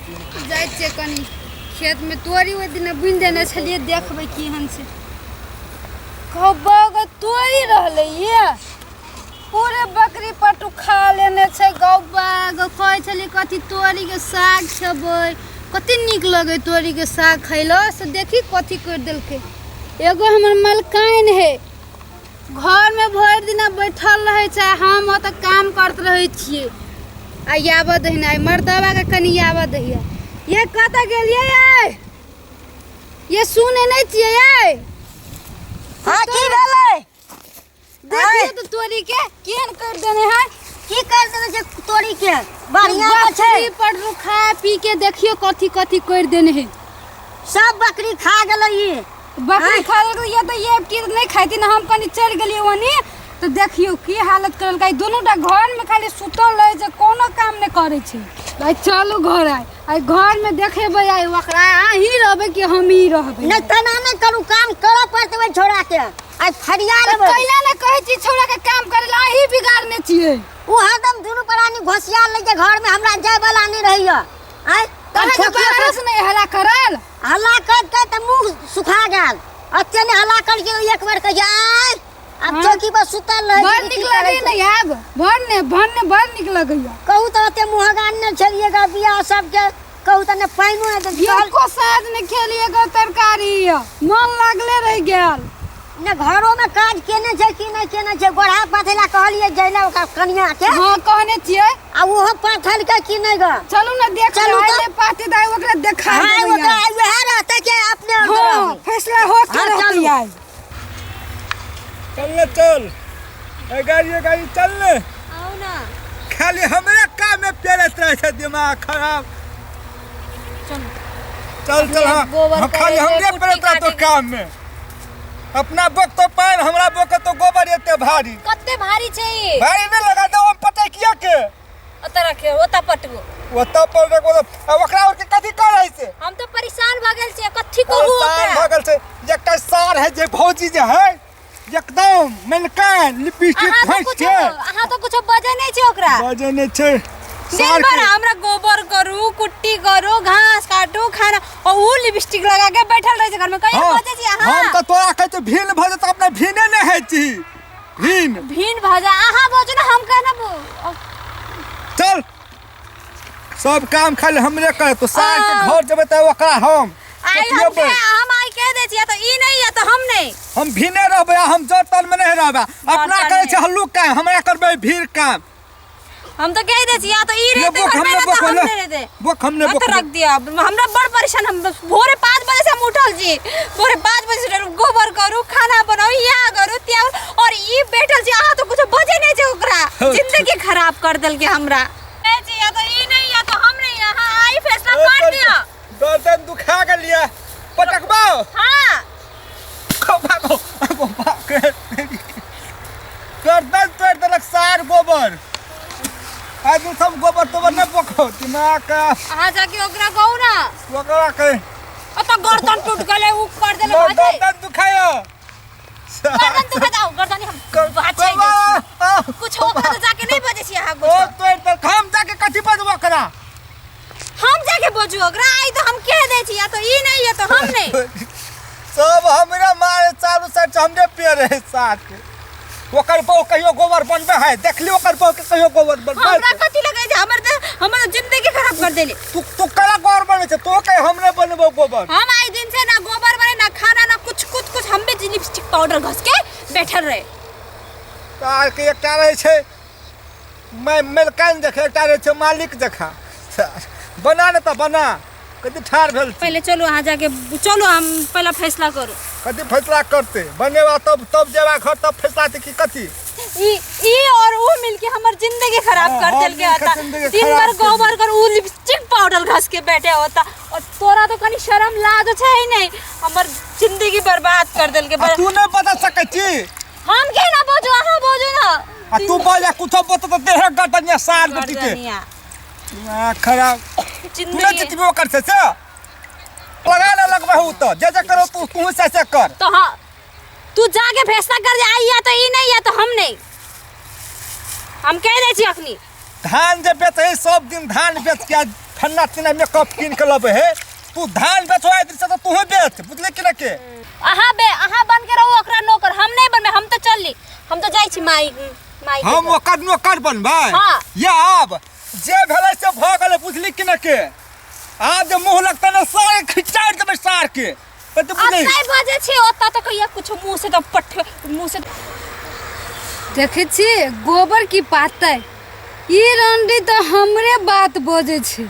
जाय छे कनी खेत में तोरी ओइ दिन बुनि देने छलिए देखबै केहन छै कबग तोरी रहले ये पूरे बकरी पटु खा लेने छै गौबा कहै छली कथी तोरी के साग खेबै कते नीक लगे तोरी के साग खैलो से देखी कथी कर देलकै एगो हमर मलकाइन है घर में भर दिन बैठल रहे छै हम ओत काम करत रहे छिए आ आबद है ना मर्दवा के कनी आबद है ये कत गेलिए ये सुने नहीं छिए ये हां की भेलै देखिए तो तोरी के केहन कर देने है की कर देने छै तोरी के बढ़िया छै पर खा पी के देखियो कथी कथी कर देने है सब बकरी खा गेलै ये बकरी खा ले ये तो ये की नहीं खाइती ना हम कनी चल गेलिए वनी तो देखियो की हालत करल का दोनोटा घर में खाली सुतल रहे जे कोनो काम नहीं करे छै भाई चलो घर आई घर में देखेबै आई ओकरा ही रहबे कि हम ही रहबे नहीं तना नहीं करू काम कर पड़तै छोड़ा के आई फरिया लेबै कैला ना कहै छी छोड़ा के काम करेला ही बिगाड़ने छिए उ हरदम दुनु प्राणी घोसिया ले के घर में हमरा जाय वाला नहीं रहियो आई तहन बारस नहीं हला करल हल्ला कर त मुंह सुखा गेल अते ने हल्ला कर के एक बार कह जाय अब चौकी पर सुतल रह बड़ निक लगे नहीं आब भन्ने बड़ निक लगैया कहू त अते मुहगान ने छलिएगा बियाह सब के कहू त ने पाइनो है को साथ ने खेलिएगा तरकारी मन लागले रह गेल ने घरों में काज केने छै कि नहीं केने छै गोढ़ा पाथेला कहलिए जइला ओका कनिया के हां कहने छिए आ ओहो पाथल के कि नहीं ग चलू ना देख ले पाटी दाई ओकरा देखा हां ओकरा वह रहते के अपने हां फैसला हो के रहती है चल ए गाड़ी चल ले आओ ना खाली हमरे काम में पेरत रहे छै दिमाग खराब चल हम खाली हमरे पेरत रहे तो काम में अपना बोक तो पैर हमरा बोक तो गोबर एते भारी कत्ते भारी छै भारी नहीं लगा दो हम पटे किया के ओता रखे ओता पटगो ओता पर देखो ओकरा और के कथि कर रही से हम तो परेशान भ गेल छी कथि कहू परेशान भ गेल छै एकटा सार है जे भौजी जे है एकदम मनकान लिपस्टिक फंस के अहाँ तो कुछ बजे नहीं छै ओकरा बजे नहीं छै दिन भर हमरा गोबर करू कुट्टी करू घास काटू खाना और उ लिपस्टिक लगा के बैठल रहे छै घर में कहियो बजे छी अहाँ हम त तोरा कहै त भीन भ त अपने भीने नहीं है छी भीन भजा अहाँ बजू ना हम कहना चल सब काम खाली हमरे करे तो साल के घर जबे त ओकरा हम हम आई कह दे छी या तो ई नहीं या तो हम नहीं हम भीने रहबे हम जोतल में नहीं रहबे अपना करे छै हल्लू काम हमरा करबे भीड़ काम हम तो कह दे छी या तो ई रहते घर में तो हम नहीं रहते हमने तो रख दिया हमरा बड़ परेशान हम भोरे 5 बजे से हम उठल छी भोरे 5 बजे से गोबर करू खाना बनाऊ या करू त्या और ई बैठल छी आ तो कुछ बजे नहीं छै ओकरा जिंदगी खराब कर देल के हमरा ए जी या तो ई नहीं या तो हम नहीं यहां आई फैसला कर दिया गर्दन दुखा गेलिए पटकबो हां गर्दन तोड़ देलक सार गोबर आज सब गोबर तो न बखो दिमाग का आ जाके ओकरा कहू ना ओकरा कह अत गर्दन टूट गेले उ कर देले भाई गर्दन दुखायो गर्दन दुखा जाओ गर्दन हम बात छै कुछ ओकरा तो जाके नहीं बजे छी अहाँ ओ तोड़ त हम जाके कथि बजबो ओकरा हम जाके बजू ओकरा आई तो हम कह दे छी या तो ई नहीं या तो हम नहीं सब हमरा मारे चालू साइड हमरे पेड़ है साथ के ओकर बहु कहियो गोबर बनबे है देख ली ओकर बहु के कहियो गोबर बनबे हमरा कथि लगे छै हमर जिंदगी खराब कर देले तू कला गोबर बनबे छै तो कह हमने बनबो गोबर हम आई दिन से ना गोबर बने ना खाना ना कुछ हम भी लिपस्टिक पाउडर घस के बैठल रहे तार के एकटा रहे छै मैं मलकान देखे एकटा रहे छै मालिक देखा बना न त बना कथि ठार भेल पहले चलो वहां जाके चलो हम पहला फैसला करो कथि फैसला करते बनेवा तब जेवा घर तब फैसला ते की कथि ई और वो मिलके हमर जिंदगी खराब कर देल के आता दिन भर गोबर कर उ लिपस्टिक पाउडर घस के बैठे होता और तोरा तो कनी शर्म लाज छै ही नहीं हमर जिंदगी बर्बाद कर देल के तू नहीं बता सकै छी हम के ना बोझू अहाँ बोझू ना तू बोला कुछ बता तो देह गटनिया सार बेटी के खराब तू नहीं चितबो कर से लगा ले लगबहू तो जे करो तू से कर तो हां तू जाके फैसला कर जा या तो ई नहीं या तो हम नहीं हम कह दे छी अखनी धान जे बेच है सब दिन धान बेच के फन्ना तिना मेकअप किन के लबे है तू धान बेचवा दे से तो तू बेच बुझले कि ना के अहाँ बन के रहो ओकरा नौकर हम नहीं बनबे हम तो चलली हम तो जाई छी माई हम ओकर नौकर बनबै हाँ। या अब जे भेलै से भ गेलै बुझली कि ना के आज मुंह लगता ना सारे खिचाड़ देबै सार के तो अब नहीं बजे छी ओता तो कहिया कुछ मुंह से तो पठ मुंह से देखे छी गोबर की पाते ई रंडी तो हमरे बात बजे छी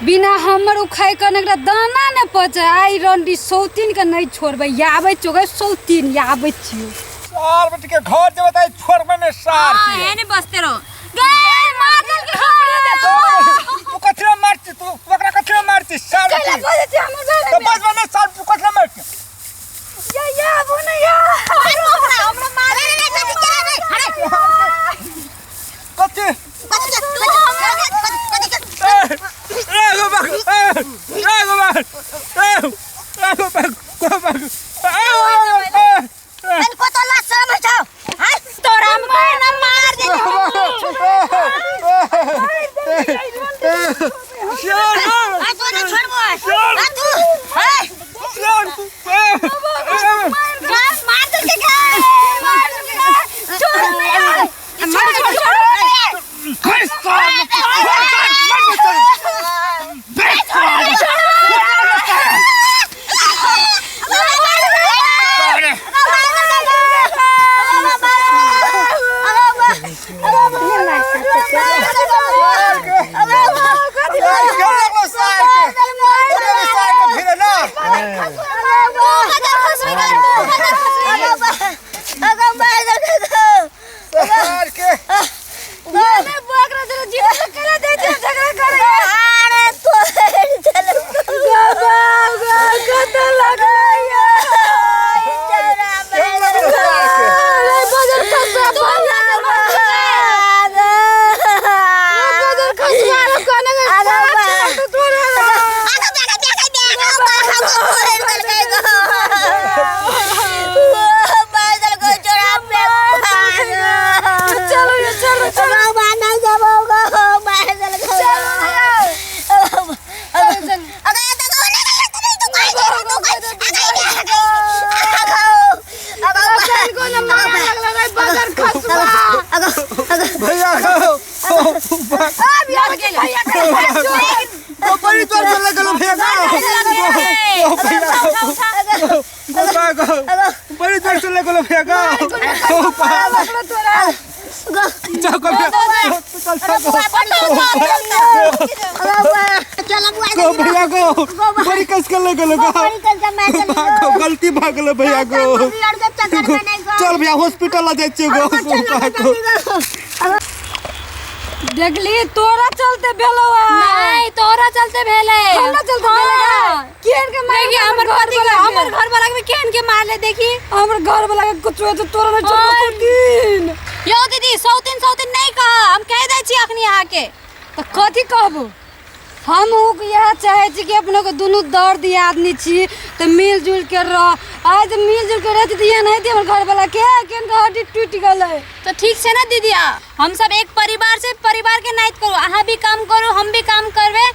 बिना हमर उखाई कने एकरा दाना ने पचे आई रंडी सौतीन के नहीं छोड़बै याबै चोगे सौतीन याबै छियो सार बेटी के घर जेबै त छोड़बै ने सार हां के एने बसते रहो गे मार दल के हमरे दे तू कथरा मारती तू ओकरा कथरा मारती सार कैला बजे छी हमर तो बस बने सार तू कथरा मारती या बोना या मारो हमरा मार नहीं कथि करे नहीं कथि तू हमरा इनको तो ला समझो हां तोरा मैं मार दे आ तो ना छोड़बो आ तू मार दे के छोड़ भैया बड़ी तोर चले गेलो भैया बड़ी तोर चले गेलो भैया भैया गो बड़ी कस कर ले गेलो गलती भाग गेलो भैया गो चल भैया हॉस्पिटल ला जाय छियै गो देखली तोरा चलते भेलो नहीं तोरा चलते भेले हमरा चलते भेले केन के मार देखी हमर घर वाला के केन के मार ले देखी हमर घर वाला के कुछ हो तो तोरा नहीं छोड़ सकीन यो दीदी सौतीन नहीं कहा हम कह दे छी अखनी आके तो कथी कहबो हम यह चाहे छी कि अपने को दोनों दर्द आदमी छी तो मिलजुल के रह आज मिलजुल के रहती तो नहीं थी हमर घर वाला के केन का हड्डी टूट गए तो ठीक से ना दीदी हम सब एक परिवार से परिवार के नाइत करो अहाँ भी काम करो हम भी काम करवे